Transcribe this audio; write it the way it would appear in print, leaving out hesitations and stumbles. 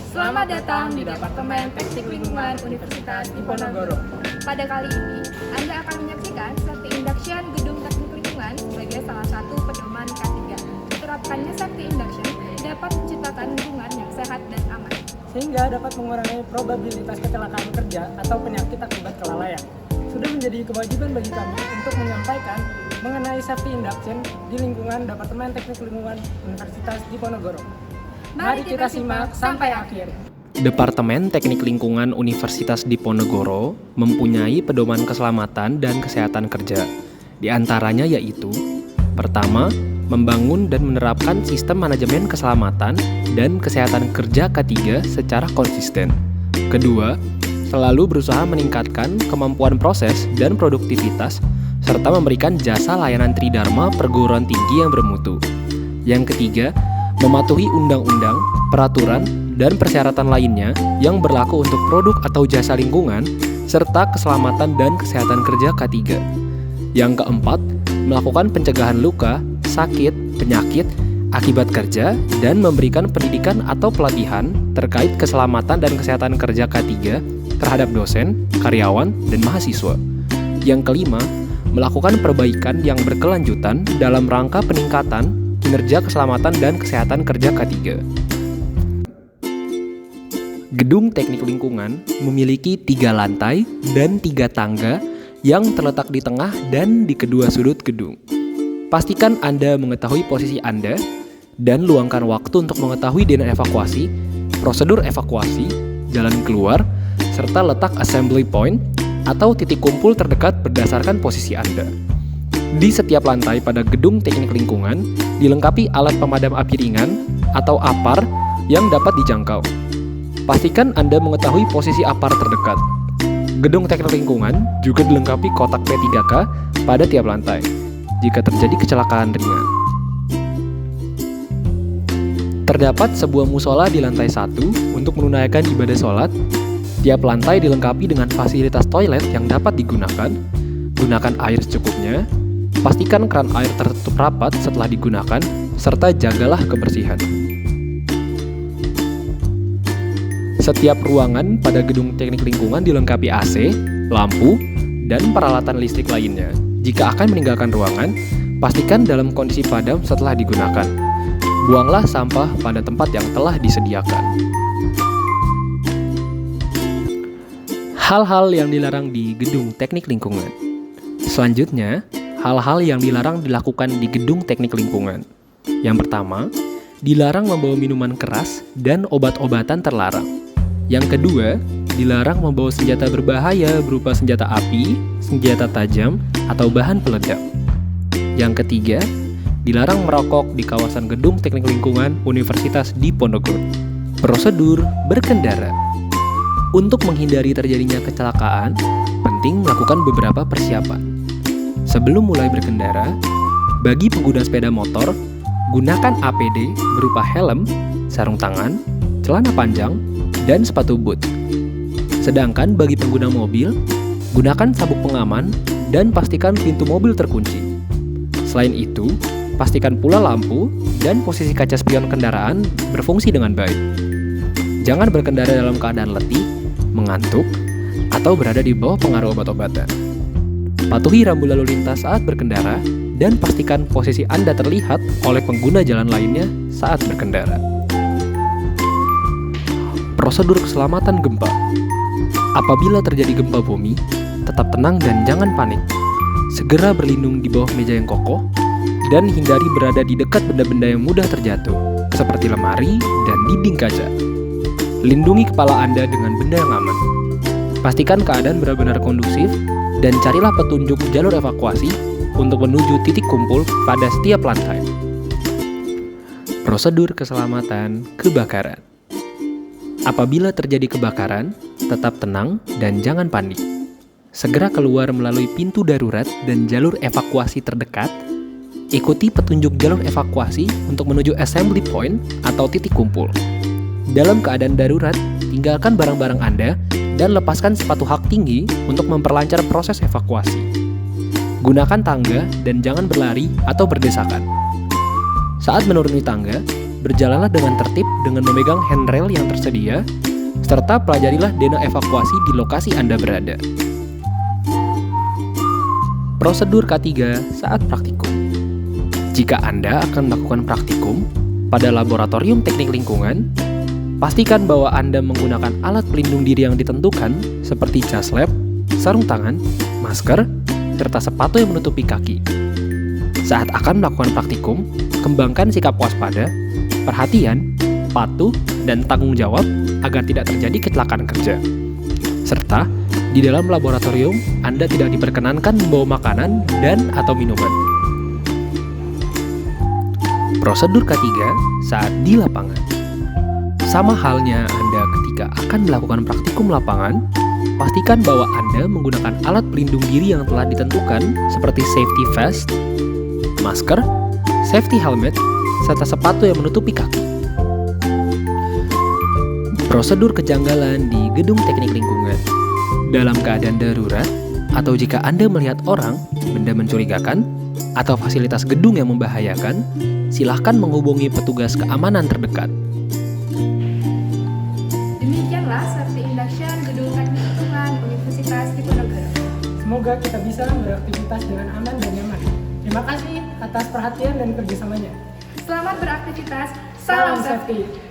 Selamat datang di Departemen Teknik Lingkungan Universitas Diponegoro. Pada kali ini, Anda akan menyaksikan safety induction Gedung Teknik Lingkungan sebagai salah satu pedoman K3. Diterapkannya safety induction dapat menciptakan lingkungan yang sehat dan aman, sehingga dapat mengurangi probabilitas kecelakaan kerja atau penyakit akibat kelalaian. Sudah menjadi kewajiban bagi kami untuk menyampaikan mengenai safety induction di lingkungan Departemen Teknik Lingkungan Universitas Diponegoro. Mari kita simak sampai akhir. Departemen Teknik Lingkungan Universitas Diponegoro mempunyai pedoman keselamatan dan kesehatan kerja. Di antaranya yaitu: pertama, membangun dan menerapkan sistem manajemen keselamatan dan kesehatan kerja K3 secara konsisten. Kedua, selalu berusaha meningkatkan kemampuan proses dan produktivitas serta memberikan jasa layanan tridharma perguruan tinggi yang bermutu. Yang ketiga, mematuhi undang-undang, peraturan, dan persyaratan lainnya yang berlaku untuk produk atau jasa lingkungan, serta keselamatan dan kesehatan kerja K3. Yang keempat, melakukan pencegahan luka, sakit, penyakit, akibat kerja, dan memberikan pendidikan atau pelatihan terkait keselamatan dan kesehatan kerja K3 terhadap dosen, karyawan, dan mahasiswa. Yang kelima, melakukan perbaikan yang berkelanjutan dalam rangka peningkatan kinerja keselamatan dan kesehatan kerja K3. Gedung Teknik Lingkungan memiliki 3 lantai dan 3 tangga yang terletak di tengah dan di kedua sudut gedung. Pastikan Anda mengetahui posisi Anda dan luangkan waktu untuk mengetahui denah evakuasi, prosedur evakuasi, jalan keluar, serta letak assembly point atau titik kumpul terdekat berdasarkan posisi Anda. Di setiap lantai pada Gedung Teknik Lingkungan dilengkapi alat pemadam api ringan atau APAR yang dapat dijangkau. Pastikan Anda mengetahui posisi APAR terdekat. Gedung Teknik Lingkungan juga dilengkapi kotak P3K pada tiap lantai jika terjadi kecelakaan ringan. Terdapat sebuah musola di lantai 1 untuk menunaikan ibadah sholat. Tiap lantai dilengkapi dengan fasilitas toilet yang dapat digunakan. Gunakan air secukupnya. Pastikan keran air tertutup rapat setelah digunakan, serta jagalah kebersihan. Setiap ruangan pada Gedung Teknik Lingkungan dilengkapi AC, lampu, dan peralatan listrik lainnya. Jika akan meninggalkan ruangan, pastikan dalam kondisi padam setelah digunakan. Buanglah sampah pada tempat yang telah disediakan. Hal-hal yang dilarang di Gedung Teknik Lingkungan. Selanjutnya, hal-hal yang dilarang dilakukan di Gedung Teknik Lingkungan. Yang pertama, dilarang membawa minuman keras dan obat-obatan terlarang. Yang kedua, dilarang membawa senjata berbahaya berupa senjata api, senjata tajam, atau bahan peledak. Yang ketiga, dilarang merokok di kawasan Gedung Teknik Lingkungan Universitas Diponegoro. Prosedur berkendara. Untuk menghindari terjadinya kecelakaan, penting melakukan beberapa persiapan. Sebelum mulai berkendara, bagi pengguna sepeda motor, gunakan APD berupa helm, sarung tangan, celana panjang, dan sepatu boot. Sedangkan bagi pengguna mobil, gunakan sabuk pengaman dan pastikan pintu mobil terkunci. Selain itu, pastikan pula lampu dan posisi kaca spion kendaraan berfungsi dengan baik. Jangan berkendara dalam keadaan letih, mengantuk, atau berada di bawah pengaruh obat-obatan. Patuhi rambu lalu lintas saat berkendara dan pastikan posisi Anda terlihat oleh pengguna jalan lainnya saat berkendara. Prosedur keselamatan gempa. Apabila terjadi gempa bumi, tetap tenang dan jangan panik. Segera berlindung di bawah meja yang kokoh dan hindari berada di dekat benda-benda yang mudah terjatuh, seperti lemari dan dinding kaca. Lindungi kepala Anda dengan benda yang aman. Pastikan keadaan benar-benar kondusif dan carilah petunjuk jalur evakuasi untuk menuju titik kumpul pada setiap lantai. Prosedur keselamatan kebakaran. Apabila terjadi kebakaran, tetap tenang dan jangan panik. Segera keluar melalui pintu darurat dan jalur evakuasi terdekat. Ikuti petunjuk jalur evakuasi untuk menuju assembly point atau titik kumpul. Dalam keadaan darurat, tinggalkan barang-barang Anda dan lepaskan sepatu hak tinggi untuk memperlancar proses evakuasi. Gunakan tangga dan jangan berlari atau berdesakan. Saat menuruni tangga, berjalanlah dengan tertib dengan memegang handrail yang tersedia, serta pelajarilah dena evakuasi di lokasi Anda berada. Prosedur K3 saat praktikum. Jika Anda akan melakukan praktikum pada laboratorium teknik lingkungan, pastikan bahwa Anda menggunakan alat pelindung diri yang ditentukan seperti jas lab, sarung tangan, masker, serta sepatu yang menutupi kaki. Saat akan melakukan praktikum, kembangkan sikap waspada, perhatian, patuh, dan tanggung jawab agar tidak terjadi kecelakaan kerja. Serta, di dalam laboratorium, Anda tidak diperkenankan membawa makanan dan atau minuman. Prosedur K3 saat di lapangan. Sama halnya Anda ketika akan melakukan praktikum lapangan, pastikan bahwa Anda menggunakan alat pelindung diri yang telah ditentukan seperti safety vest, masker, safety helmet, serta sepatu yang menutupi kaki. Prosedur kejanggalan di gedung teknik lingkungan. Dalam keadaan darurat, atau jika Anda melihat orang, benda mencurigakan, atau fasilitas gedung yang membahayakan, silahkan menghubungi petugas keamanan terdekat. Demikianlah safety induction gedung teknik lingkungan Universitas Diponegoro. Semoga kita bisa beraktivitas dengan aman dan nyaman. Terima kasih atas perhatian dan kerjasamanya. Selamat beraktivitas, salam safety.